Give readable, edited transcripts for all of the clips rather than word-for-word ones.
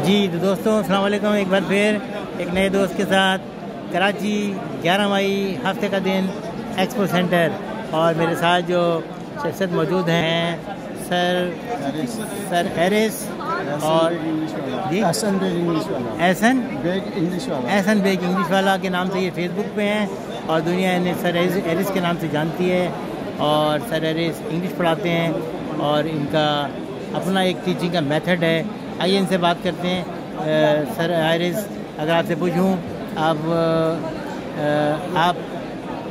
جی تو دوستوں السلام علیکم، ایک بار پھر ایک نئے دوست کے ساتھ کراچی 11 مئی ہفتے کا دن ایکسپو سینٹر، اور میرے ساتھ جو شخصیت موجود ہیں سر ایرس اور احسن بیگ انگلش والا کے نام سے یہ فیس بک پہ ہیں، اور دنیا انہیں سر ایرس کے نام سے جانتی ہے، اور سر ایرس انگلش پڑھاتے ہیں اور ان کا اپنا ایک ٹیچنگ کا میتھڈ ہے۔ آئیے ان سے بات کرتے ہیں۔ سر ایرس، اگر آپ سے پوچھوں آپ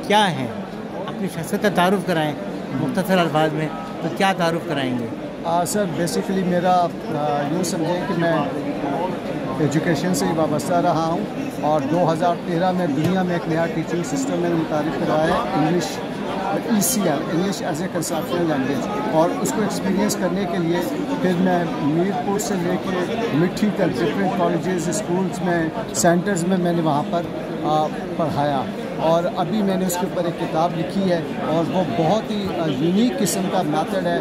کیا ہیں، اپنی شخصیت کا تعارف کرائیں مختصر الفاظ میں، تو کیا تعارف کرائیں گے؟ سر بیسیکلی میرا یوں سمجھیں کہ میں ایجوکیشن سے ہی وابستہ رہا ہوں، اور 2013 میں دنیا میں ایک نیا ٹیچنگ سسٹم میں متعارف کرایا ہے، English ECL، English as a conceptual language, اور اس کو ایکسپیرینس کرنے کے لیے پھر میں میرپور سے لے کے مٹھی تک ڈفرینٹ کالجز، اسکولز میں، سینٹرز میں نے وہاں پر پڑھایا، اور ابھی میں نے اس کے اوپر ایک کتاب لکھی ہے، اور وہ بہت ہی یونیک قسم کا میتھڈ ہے۔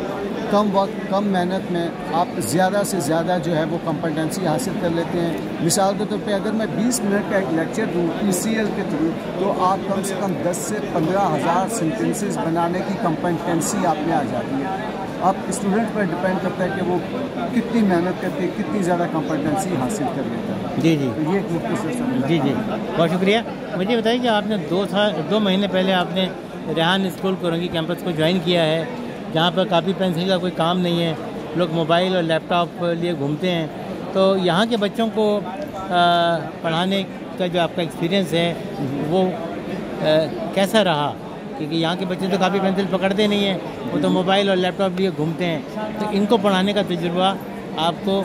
کم وقت کم محنت میں آپ زیادہ سے زیادہ جو ہے وہ کمپیٹنسی حاصل کر لیتے ہیں۔ مثال کے طور پہ اگر میں 20 منٹ کا ایک لیکچر دوں ECL کے تھرو، تو آپ کم سے کم 10 سے 15,000 سینٹنسز بنانے کی کمپیٹنسی آپ میں آ جاتی ہے۔ اب اسٹوڈنٹ پر ڈپینڈ کرتا ہے کہ وہ کتنی محنت کر کے کتنی زیادہ کمپیٹنسی حاصل کر لیتا ہے۔ جی یہ ایک مختصر سا جی بہت شکریہ۔ مجھے بتائیے کہ آپ نے 2 مہینے پہلے آپ نے ریحان اسکول کورنگی کیمپس کو جوائن کیا ہے، جہاں پر کاپی پینسل کا کوئی کام نہیں ہے، لوگ موبائل اور لیپ ٹاپ لیے گھومتے ہیں، تو یہاں کے بچوں کو پڑھانے کا جو آپ کا ایکسپیرینس ہے وہ کیسا رہا؟ کیونکہ یہاں کے بچے تو کاپی پینسل پکڑتے نہیں ہیں، وہ تو موبائل اور لیپ ٹاپ لیے گھومتے ہیں، تو ان کو پڑھانے کا تجربہ آپ کو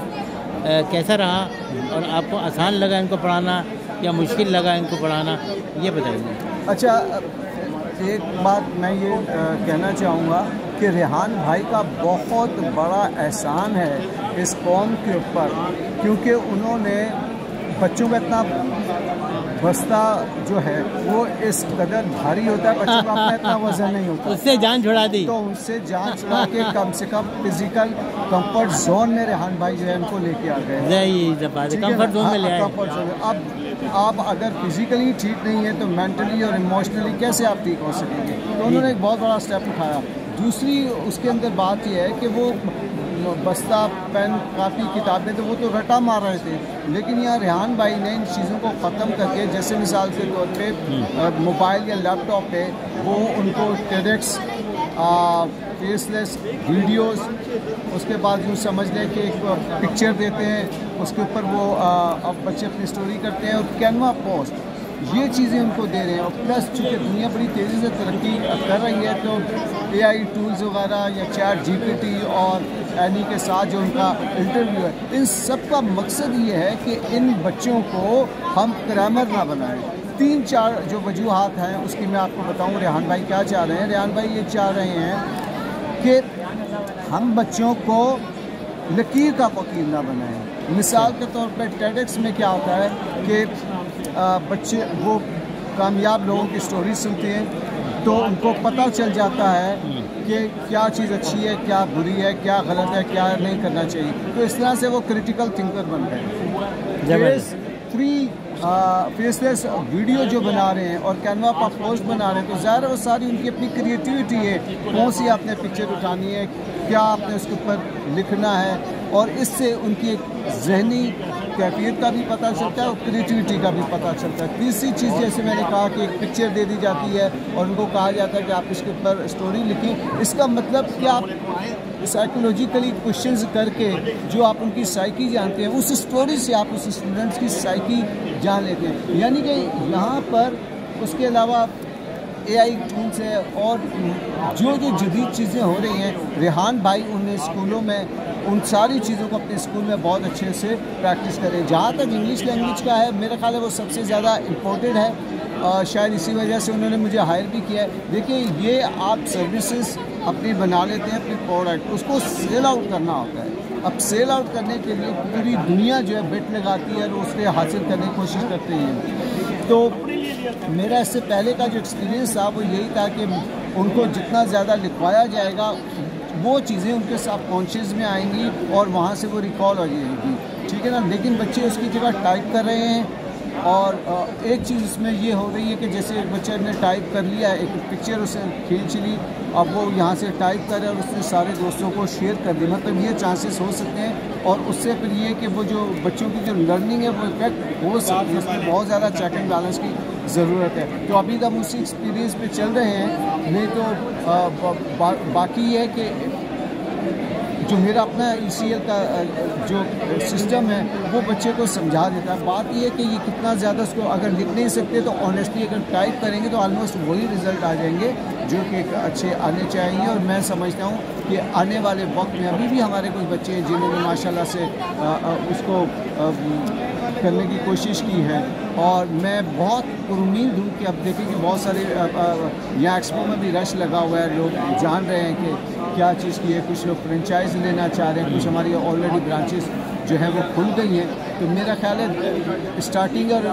کیسا رہا، اور آپ کو آسان لگا ان کو پڑھانا یا مشکل لگا ان کو پڑھانا، یہ بتائیے۔ اچھا، ایک بات میں یہ کہنا چاہوں گا کہ ریحان بھائی کا بہت بڑا احسان ہے اس قوم کے اوپر، کیونکہ انہوں نے بچوں کا اتنا بستہ جو ہے وہ اس قدر بھاری ہوتا ہے، بچوں کا اپنا اتنا وزن نہیں ہوتا، اس سے جان چھڑا دی، تو ان سے جان چھڑا کے کم سے کم فزیکل کمفرٹ زون میں ریحان بھائی جو ہے ان کو لے کے آ گئے، کمفرٹ زون میں لے آئے۔ اب آپ اگر فزیکلی ٹھیک نہیں ہے تو مینٹلی اور ایموشنلی کیسے آپ ٹھیک ہو سکیں گے؟ تو انہوں نے ایک بہت بڑا اسٹیپ اٹھایا۔ دوسری اس کے اندر بات یہ ہے کہ وہ بستہ، پین، کاپی، کتابیں تو وہ تو رٹا مار رہے تھے، لیکن یہاں ریحان بھائی نے ان چیزوں کو ختم کر کے، جیسے مثال کے طور پہ موبائل یا لیپ ٹاپ پہ وہ ان کو ٹیڈکس، فیس لیس ویڈیوز، اس کے بعد یوں سمجھ لیں کہ ایک پکچر دیتے ہیں، اس کے اوپر وہ بچے اپنی اسٹوری کرتے ہیں، اور کینوا پوسٹ، یہ چیزیں ان کو دے رہے ہیں۔ اور پلس چونکہ دنیا بڑی تیزی سے ترقی کر رہی ہے، تو AI ٹولز وغیرہ یا چیٹ GPT اور اینی کے ساتھ جو ان کا انٹرویو ہے، ان سب کا مقصد یہ ہے کہ ان بچوں کو ہم گرامر نہ بنائیں۔ 3-4 جو وجوہات ہیں اس کی میں آپ کو بتاؤں ریحان بھائی کیا چاہ رہے ہیں۔ ریحان بھائی یہ چاہ رہے ہیں کہ ہم بچوں کو لکیر کا فقیر نہ بنائیں۔ مثال کے طور پہ ٹیڈکس میں کیا ہوتا ہے کہ بچے وہ کامیاب لوگوں کی سٹوری سنتے ہیں، تو ان کو پتہ چل جاتا ہے کہ کیا چیز اچھی ہے، کیا بری ہے، کیا غلط ہے، کیا نہیں کرنا چاہیے، تو اس طرح سے وہ کریٹیکل تھنکر بن گئے۔ فیس لیس ویڈیو جو بنا رہے ہیں اور کینوا پر پوسٹ بنا رہے ہیں، تو ظاہر ہے وہ ساری ان کی اپنی کریٹیوٹی ہے، کون سی آپ نے پکچر اٹھانی ہے، کیا آپ نے اس کے اوپر لکھنا ہے، اور اس سے ان کی ایک ذہنی کیفیت کا بھی پتہ چلتا ہے اور کریٹیوٹی کا بھی پتہ چلتا ہے۔ تیسری چیز جیسے میں نے کہا کہ ایک پکچر دے دی جاتی ہے اور ان کو کہا جاتا ہے کہ آپ اس کے اوپر اسٹوری لکھیں، اس کا مطلب کہ آپ سائیکولوجیکلی کوشچنز کر کے جو آپ ان کی سائیکی جانتے ہیں، اس اسٹوری سے آپ اس اسٹوڈنٹس کی سائیکی جان لیتے ہیں۔ یعنی کہ یہاں پر اس کے علاوہ AI ٹولز ہے اور جو جدید چیزیں ہو رہی ہیں، ریحان بھائی ان اسکولوں میں ان ساری چیزوں کو اپنے اسکول میں بہت اچھے سے پریکٹس کریں۔ جہاں تک انگلش لینگویج کا ہے، میرا خیال ہے وہ سب سے زیادہ امپورٹنٹ ہے، شاید اسی وجہ سے انہوں نے مجھے ہائر بھی کیا ہے۔ دیکھیں، یہ آپ سروسز اپنی بنا لیتے ہیں، اپنی پروڈکٹ، اس کو سیل آؤٹ کرنا ہوتا ہے۔ اب سیل آؤٹ کرنے کے لیے پوری دنیا جو ہے بٹ لگاتی ہے اور اس کے حاصل کرنے کی کوشش کرتے ہیں۔ تو میرا اس سے پہلے کا جو ایکسپیرینس تھا وہ یہی تھا کہ ان کو جتنا زیادہ لکھوایا جائے گا وہ چیزیں ان کے سب کانشیس میں آئیں گی اور وہاں سے وہ ریکال ہو جائے گی، ٹھیک ہے نا. لیکن بچے اس کی جگہ ٹائپ کر رہے ہیں، اور ایک چیز اس میں یہ ہو رہی ہے کہ جیسے ایک بچے نے ٹائپ کر لیا، ایک پکچر اسے کھینچ لی، اب وہ یہاں سے ٹائپ کرے اور اس نے سارے دوستوں کو شیئر کر دی. مطلب یہ چانسز ہو سکتے ہیں، اور اس سے پھر یہ کہ وہ جو بچوں کی جو لرننگ ہے وہ افیکٹ ہو سکتی ہے. اس میں بہت زیادہ چیک اینڈ بیلنس کی ضرورت ہے. تو ابھی تک اسی ایکسپیرینس پہ چل رہے ہیں. نہیں تو باقی یہ ہے کہ جو میرا اپنا ECL کا جو سسٹم ہے وہ بچے کو سمجھا دیتا ہے. بات یہ ہے کہ یہ کتنا زیادہ اس کو اگر لکھ نہیں سکتے تو آنیسٹلی اگر ٹائپ کریں گے تو آلموسٹ وہی رزلٹ آ جائیں گے جو کہ اچھے آنے چاہیے. اور میں سمجھتا ہوں کہ آنے والے وقت میں ابھی بھی ہمارے کچھ بچے ہیں جنہوں نے ماشاءاللہ سے اس کو کرنے کی کوشش کی ہے. اور میں بہت پرامید ہوں کہ اب دیکھیں کہ بہت سارے یہاں ایکسپو میں بھی رش لگا ہوا ہے، لوگ جان رہے ہیں کہ کیا چیز کی ہے. کچھ لوگ فرینچائز لینا چاہ رہے ہیں، کچھ ہماری آلریڈی برانچز جو ہیں وہ کھل گئی ہیں. تو میرا خیال ہے اسٹارٹنگ اور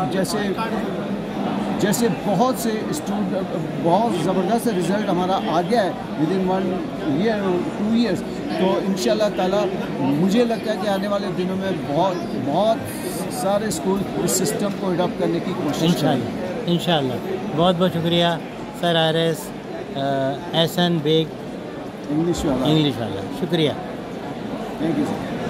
جیسے بہت سے بہت زبردست رزلٹ ہمارا آ گیا ہے ودن 1 year or 2 years. تو انشاءاللہ تعالیٰ مجھے لگتا ہے کہ آنے والے دنوں میں بہت سارے اسکول اس سسٹم کو اڈاپٹ کرنے کی کوشش کریں گے انشاءاللہ. بہت بہت شکریہ سر RS احسن بیگ انگلش والا. شکریہ. Thank you sir.